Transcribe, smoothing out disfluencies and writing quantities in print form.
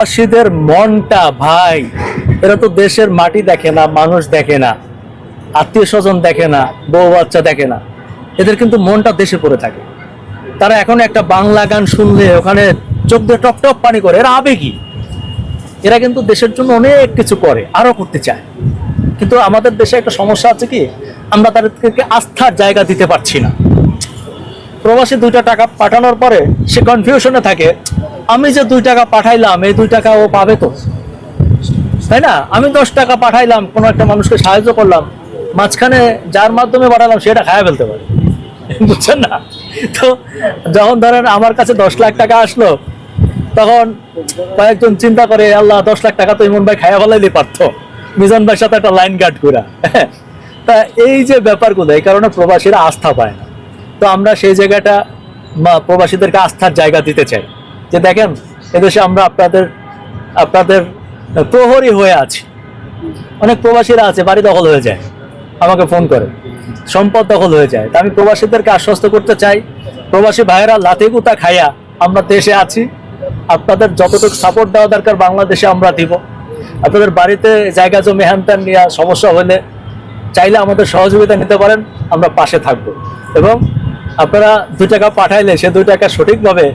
প্রবাসীদের মনটা ভাই, এরা তো দেশের মাটি দেখে না, মানুষ দেখে না, আত্মীয় স্বজন দেখে না, বউ বাচ্চা দেখে না, এদের কিন্তু মনটা দেশে পড়ে থাকে। তারা এখন একটা বাংলা গান শুনলে ওখানে চোখ দিয়ে টপ টপ পানি করে, এরা আবেগী। এরা কিন্তু দেশের জন্য অনেক কিছু করে, আরো করতে চায়। কিন্তু আমাদের দেশে একটা সমস্যা আছে কি, আমরা তাদেরকে আস্থার জায়গা দিতে পারছি না। প্রবাসী 2টা টাকা পাঠানোর পরে সে কনফিউশনে থাকে, আমি যে 2 টাকা পাঠাইলাম এই 2 টাকা ও পাবে তো, তাই না? আমি 10 টাকা পাঠাইলাম, কোনো একটা মানুষকে সাহায্য করলাম, মাঝখানে যার মাধ্যমে পাঠালাম সেটা খায়া ফেলতে পারে, বুঝছেন না? তো যখন ধরেন আমার কাছে 10 লাখ টাকা আসলো, তখন কয়েকজন চিন্তা করে, আল্লাহ 10 লাখ টাকা তো ইমন ভাই খায়া ফেলাইলে পারতো, মিজান ভাইয়ের সাথে একটা লাইন গার্ড করা। তা এই যে ব্যাপারগুলো, এই কারণে প্রবাসীরা আস্থা পায় না। তো আমরা সেই জায়গাটা প্রবাসীদেরকে আস্থার জায়গা দিতে চাই, যে দেখেন এদেশে আমরা আপনাদের আপনাদের প্রহরী হয়ে আছি। অনেক প্রবাসীরা আছে বাড়ি দখল হয়ে যায়, আমাকে ফোন করে, সম্পদ দখল হয়ে যায়। তা আমি প্রবাসীদেরকে আশ্বস্ত করতে চাই, প্রবাসী ভাইয়েরা লাথি গুতা খাইয়া আমরা দেশে আছি, আপনাদের যতটুকু সাপোর্ট দেওয়া দরকার বাংলাদেশে আমরা দিব। আপনাদের বাড়িতে জায়গা জমি হ্যান ত্যান নিয়ে সমস্যা হলে চাইলে আমাদের সহযোগিতা নিতে পারেন, আমরা পাশে থাকবো। এবং আপনারা 2 টাকা পাঠাইলে সে 2 টাকা সঠিকভাবে